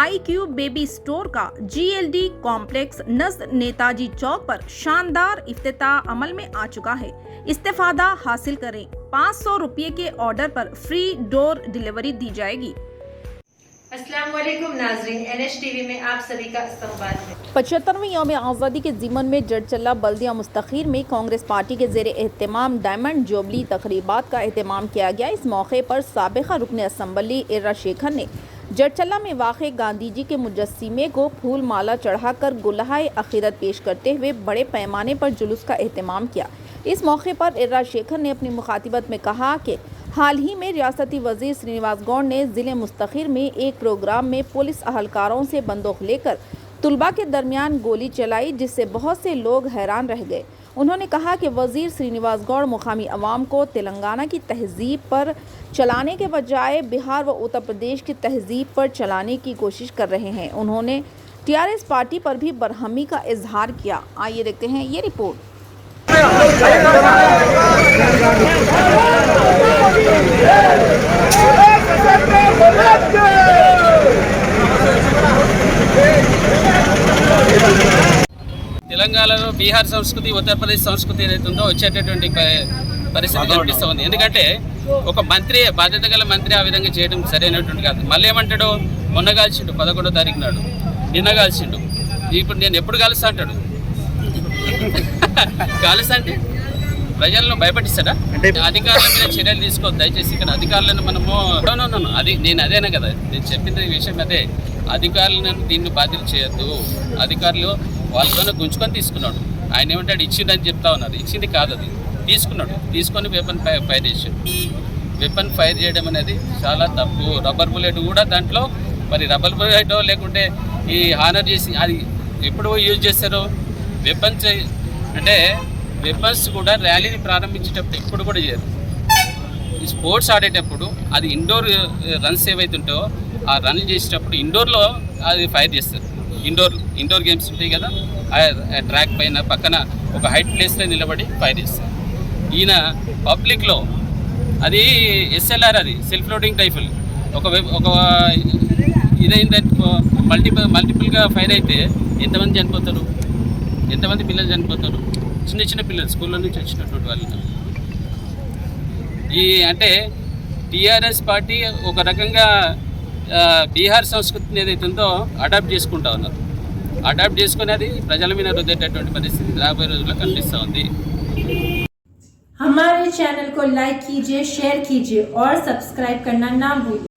IQ baby store का GLD complex नज़द Netaji चौक पर शानदार इफ्तिताह अमल में आ चुका है। इस्तेफादा हासिल करें। 500 रुपये के ऑर्डर पर फ्री डोर डिलीवरी दी जाएगी। अस्सलाम वालेकुम नाज़रीन, NH TV में आप सभी का इस्तकबाल है। 75वें यौम आज़ादी के ज़िमन में जड़चल्ला बल्दिया मुस्तखीर में कांग्रेस पार्टी के ज़ेरे एहतमाम डायमंड जुबली तकरीबात का एहतमाम किया गया। इस मौके पर साबिक़ा रुकन असम्बली इर्रा शेखर ने जड़चल्ला में वाक़े गांधी जी के मुजस्सिमे को फूल माला चढ़ाकर गुलहाए अखीरत पेश करते हुए बड़े पैमाने पर जुलूस का एहतमाम किया। इस मौके पर इर्रा शेखर ने अपनी मुखातिबत में कहा कि हाल ही में रियासती वज़ीर श्रीनिवास गौड़ ने ज़िले मुस्तखीर में एक प्रोग्राम में पुलिस अहलकारों से बंदूक लेकर तुलबा के दरमियान गोली चलाई, जिससे बहुत से लोग हैरान रह गए। उन्होंने कहा कि वज़ीर श्रीनिवास गौड़ मुकामी अवाम को तेलंगाना की तहज़ीब पर चलाने के बजाय बिहार व उत्तर प्रदेश की तहज़ीब पर चलाने की कोशिश कर रहे हैं। उन्होंने TRS पार्टी पर भी बरहमी का इजहार किया। आइए देखते हैं ये रिपोर्ट। తెలంగాణలో బీహార్ సంస్కృతి ఉత్తరప్రదేశ్ సంస్కృతి ఏదైతుందో వచ్చేటటువంటి పరిస్థితి కనిపిస్తుంది. ఎందుకంటే ఒక మంత్రి, బాధ్యత గల మంత్రి ఆ విధంగా చేయడం సరైనటువంటి కాదు. మళ్ళీ ఏమంటాడు, మొన్న కాల్చిండు 11వ తారీఖు నాడు, నిన్న కాల్చిండు, ఇప్పుడు నేను ఎప్పుడు కాలుస్తా అంటాడు. కాలుస్తా అంటే ప్రజలను భయపడిస్తాడా? అధికారుల మీద చర్యలు తీసుకోవద్దు దయచేసి. ఇక్కడ అధికారులను మనము అది నేను అదేనా కదా నేను చెప్పింది విషయం అదే. అధికారులను దీన్ని బాధ్యత చేయొద్దు. అధికారులు వాళ్ళతోనే గుంజుకొని తీసుకున్నాడు. ఆయన ఏమంటాడు ఇచ్చిందని చెప్తా ఉన్నారు. ఇచ్చింది కాదు, అది తీసుకున్నాడు. తీసుకొని వెపన్ ఫైర్ చేశాడు. వెపన్ ఫైర్ చేయడం అనేది చాలా తప్పు. రబ్బర్ బుల్లెట్ కూడా దాంట్లో, మరి రబ్బర్ బుల్లెట్ లేకుంటే ఈ హానర్ చేసి అది ఎప్పుడు యూజ్ చేస్తారు? వెపన్స్ అంటే వెపన్స్ కూడా ర్యాలీని ప్రారంభించేటప్పుడు ఎప్పుడు కూడా చేయరు. ఈ స్పోర్ట్స్ ఆడేటప్పుడు అది ఇండోర్ రన్స్ ఏవైతుంటాయో ఆ రన్ చేసేటప్పుడు ఇండోర్లో అది ఫైర్ చేస్తారు. ఇండోర్ గేమ్స్ ఉంటాయి కదా, ట్రాక్ పైన పక్కన ఒక హైట్ ప్లేస్లో నిలబడి ఫైర్ చేస్తారు. ఈయన పబ్లిక్లో అది SLR, అది సెల్ఫ్ లోడింగ్ రైఫిల్, ఒక ఇదైంది మల్టిపుల్గా ఫైర్ అయితే ఎంతమంది చనిపోతారు? ఎంతమంది పిల్లలు చనిపోతారు? చిన్న పిల్లలు స్కూల్లో నుంచి వచ్చినటువంటి వాళ్ళు. ఈ అంటే TRS పార్టీ ఒక రకంగా బీహార్ సంస్కృతిని ఏదైతుందో అడాప్ట్ చేసుకుంటా ఉన్నారు. అడాప్ట్ చేసుకుని అది ప్రజల మీద రుద్దేటటువంటి పరిస్థితి రాబోయే రోజుల్లో కనిపిస్తూ ఉంది. हमारे चैनल को लाइक कीजिए, शेयर कीजिए और सब्सक्राइब करना ना भूलिए।